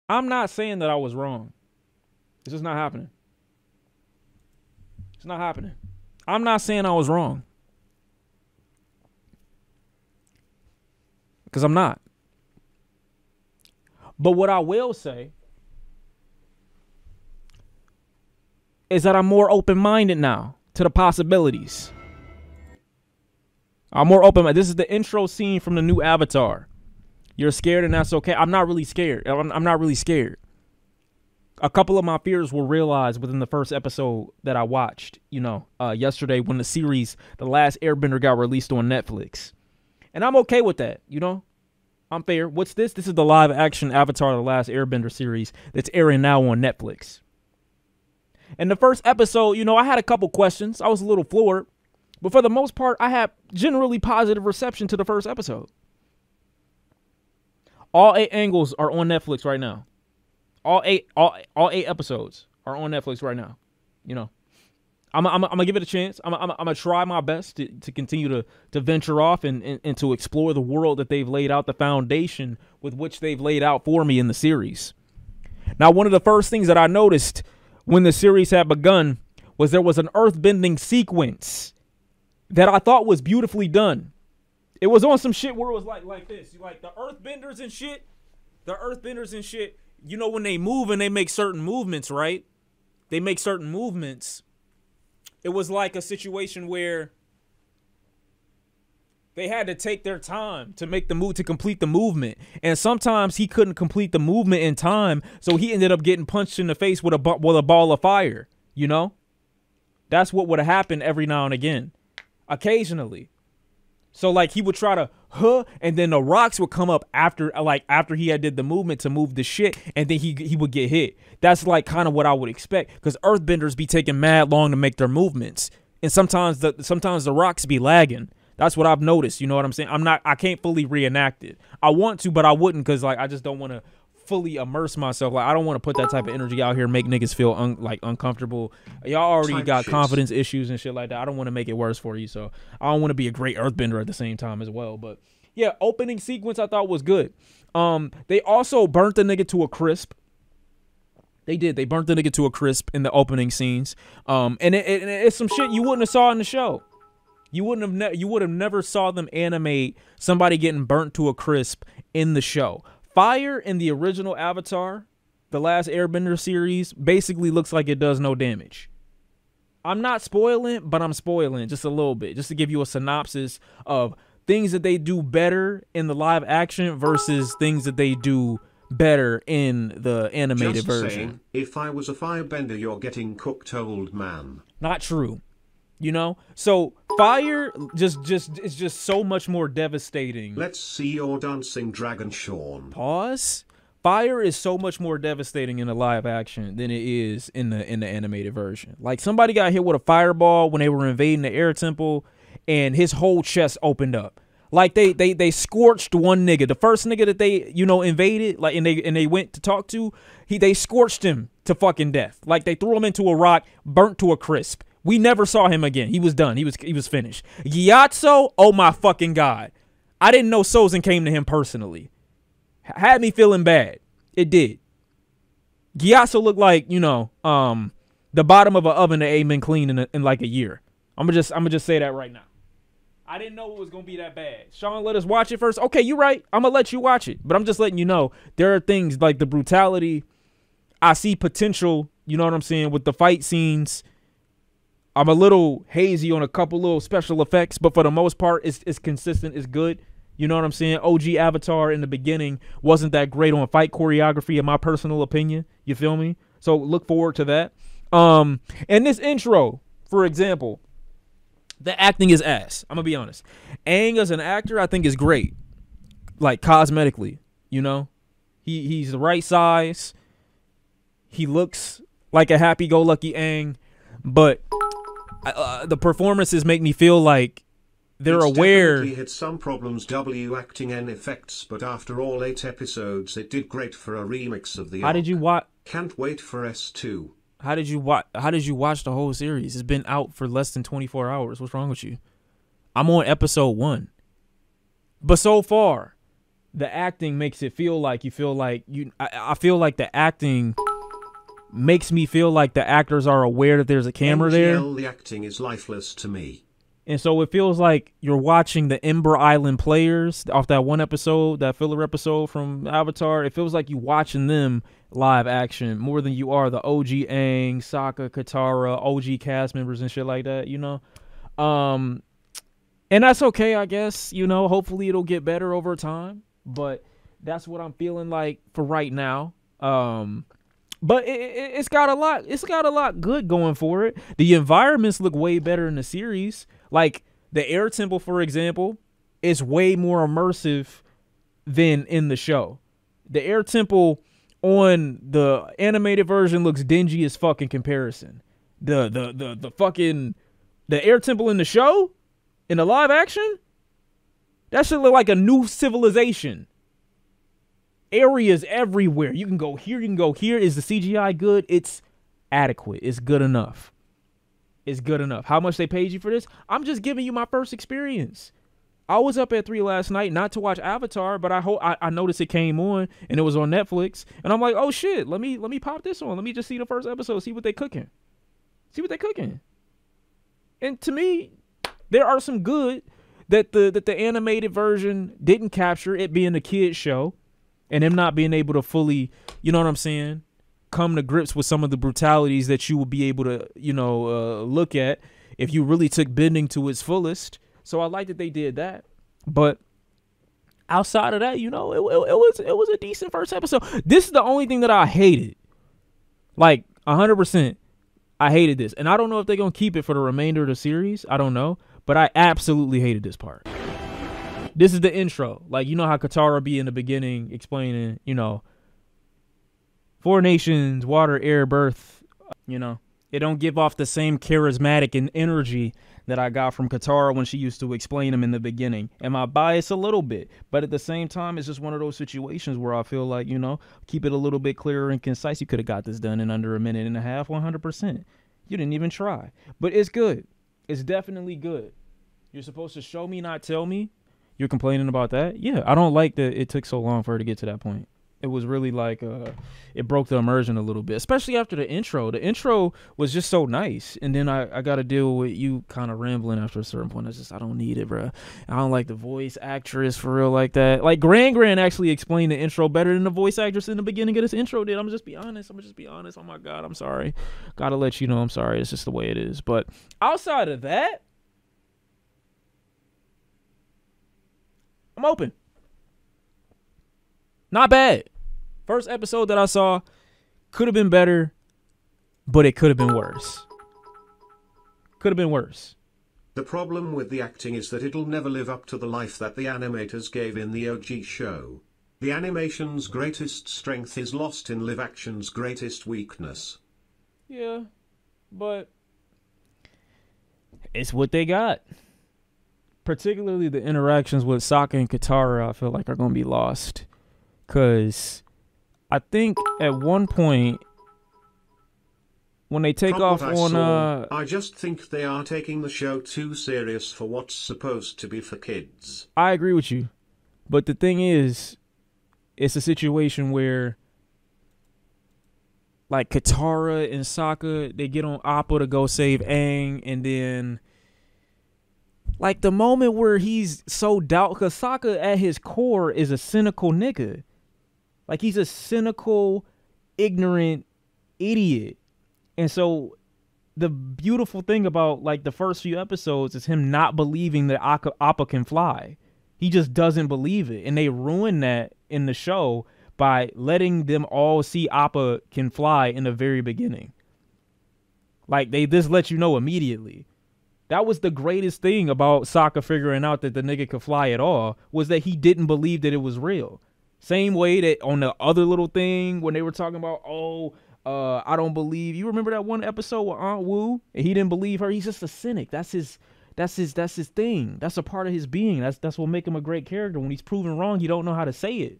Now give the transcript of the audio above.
I'm not saying that I was wrong. It's just not happening. It's not happening. I'm not saying I was wrong. Because I'm not. But what I will say is that I'm more open-minded now to the possibilities. I'm more open. This is the intro scene from the new Avatar. You're scared and that's okay. I'm not really scared. I'm not really scared. A couple of my fears were realized within the first episode that I watched, yesterday when the Last Airbender got released on Netflix. And I'm okay with that, I'm fair. What's this? This is the live action Avatar The Last Airbender series that's airing now on Netflix. In the first episode, I had a couple questions. I was a little floored. But for the most part, I had generally positive reception to the first episode. All 8 angles are on Netflix right now. All eight episodes are on Netflix right now. I'm gonna give it a chance. I'm gonna try my best to continue to venture off and to explore the world that they've laid out, the foundation with which they've laid out for me in the series. Now, one of the first things that I noticed when the series had begun was there was an earthbending sequence that I thought was beautifully done. It was on some shit where it was like this. Like the earthbenders and shit. When they move and they make certain movements, right? They make certain movements. It was like a situation where they had to take their time to make the move, to complete the movement. And sometimes he couldn't complete the movement in time, so he ended up getting punched in the face with a ball of fire, That's what would have happened every now and again. Occasionally. So like he would try to and then the rocks would come up after he had did the movement to move the shit, and then he would get hit. That's like kind of what I would expect, because earthbenders be taking mad long to make their movements, and sometimes the rocks be lagging. That's what I've noticed. You know what I'm saying? I can't fully reenact it. I want to, but I wouldn't, because I just don't want to fully immerse myself. I don't want to put that type of energy out here, make niggas feel uncomfortable. Y'all already got confidence issues and shit like that. I don't want to make it worse for you, so I don't want to be a great earthbender at the same time as well. But yeah, opening sequence I thought was good. They also burnt the nigga to a crisp. They did. They burnt the nigga to a crisp in the opening scenes. And it's some shit you wouldn't have saw in the show. You would have never saw them animate somebody getting burnt to a crisp in the show. Fire in the original Avatar, The Last Airbender series, basically looks like it does no damage. I'm not spoiling, but I'm spoiling just a little bit, just to give you a synopsis of things that they do better in the live action versus things that they do better in the animated version. Saying, if I was a firebender, you're getting cooked, old man. Not true. So fire is just so much more devastating. Let's see your dancing dragon, Sean. Pause. Fire is so much more devastating in the live action than it is in the animated version. Like, somebody got hit with a fireball when they were invading the air temple, and his whole chest opened up. Like they scorched one nigga. The first nigga that they, invaded, and they went to talk to, they scorched him to fucking death. Like, they threw him into a rock, burnt to a crisp. We never saw him again. He was done. He was finished. Gyatso, oh my fucking God. I didn't know Sozin came to him personally. Had me feeling bad. It did. Gyatso looked like, the bottom of an oven that ain't been cleaned in like a year. I'm gonna just say that right now. I didn't know it was gonna be that bad. Sean, let us watch it first. Okay, you're right. I'm gonna let you watch it. But I'm just letting you know, there are things like the brutality. I see potential, you know what I'm saying, with the fight scenes. I'm a little hazy on a couple little special effects, but for the most part, it's consistent. It's good. You know what I'm saying? OG Avatar in the beginning wasn't that great on fight choreography, in my personal opinion. You feel me? So look forward to that. And this intro, for example, the acting is ass. I'm gonna be honest. Aang as an actor, I think, is great. Like, cosmetically, he's the right size. He looks like a happy-go-lucky Aang, but the performances make me feel like they're aware. Definitely had some problems acting and effects, but after all 8 episodes, it did great for a remix of the. How did you watch? Can't wait for S2. How did you watch the whole series? It's been out for less than 24 hours. What's wrong with you? I'm on episode 1, but so far, the acting makes it feel like you feel like I feel like the acting makes me feel like the actors are aware that there's a camera there. The acting is lifeless to me. And so it feels like you're watching the Ember Island players off that one episode, that filler episode from Avatar. It feels like you watching them live action more than you are the OG Aang, Sokka, Katara, OG cast members and shit like that, you know? And that's okay, I guess, you know, hopefully it'll get better over time, but that's what I'm feeling like for right now. But it's got a lot good going for it. The environments look way better in the series. Like the Air Temple, for example, is way more immersive than in the show. The Air Temple on the animated version looks dingy as fuck in comparison. The fucking the Air Temple in the show, in the live action, that should look like a new civilization. Areas everywhere. You can go here, you can go here. Is the CGI good? It's adequate. It's good enough. It's good enough. How much they paid you for this? I'm just giving you my first experience. I was up at 3 last night, not to watch Avatar, but I noticed it came on and it was on Netflix, and I'm like, oh shit, let me pop this on. Let me just see the first episode, see what they cooking. See what they cooking. And to me, there are some good that the animated version didn't capture, it being a kid's show. And him not being able to fully, you know what I'm saying, come to grips with some of the brutalities that you would be able to, you know, look at if you really took bending to its fullest. So I like that they did that. But outside of that, you know, it was a decent first episode. This is the only thing that I hated. Like 100%, I hated this. And I don't know if they're going to keep it for the remainder of the series. I don't know. But I absolutely hated this part. This is the intro. Like, you know how Katara be in the beginning explaining, you know, 4 nations, water, air, birth, you know. It don't give off the same charismatic and energy that I got from Katara when she used to explain them in the beginning. Am I biased? A little bit. But at the same time, it's just one of those situations where I feel like, you know, keep it a little bit clearer and concise. You could have got this done in under a minute and a half, 100%. You didn't even try. But it's good. It's definitely good. You're supposed to show me, not tell me. You're complaining about that? Yeah, I don't like that it took so long for her to get to that point. It was really like, it broke the immersion a little bit, especially after the intro. The intro was just so nice. And then I got to deal with you kind of rambling after a certain point. I don't need it, bro. I don't like the voice actress for real like that. Like Gran actually explained the intro better than the voice actress in the beginning of this intro did. I'm gonna just be honest. Oh my God, I'm sorry. Gotta let you know I'm sorry. It's just the way it is. But outside of that, I'm open. Not bad. First episode that I saw could have been better, but it could have been worse. Could have been worse. The problem with the acting is that it'll never live up to the life that the animators gave in the OG show. The animation's greatest strength is lost in live action's greatest weakness. Yeah, but it's what they got. Particularly the interactions with Sokka and Katara, I feel like are going to be lost. Because I think at one point, when they take off on... I just think they are taking the show too serious for what's supposed to be for kids. I agree with you. But the thing is, it's a situation where, like, Katara and Sokka, they get on Appa to go save Aang, and then... Like, the moment where he's so because Sokka at his core is a cynical nigga. Like, he's a cynical, ignorant idiot. And so the beautiful thing about, like, the first few episodes is him not believing that Appa can fly. He just doesn't believe it. And they ruin that in the show by letting them all see Appa can fly in the very beginning. Like, they just let you know immediately. That was the greatest thing about Sokka figuring out that the nigga could fly at all, was that he didn't believe that it was real. Same way that on the other little thing when they were talking about, I don't believe. You remember that one episode with Aunt Wu? And he didn't believe her. He's just a cynic. That's his thing. That's a part of his being. That's what make him a great character. When he's proven wrong, he don't know how to say it.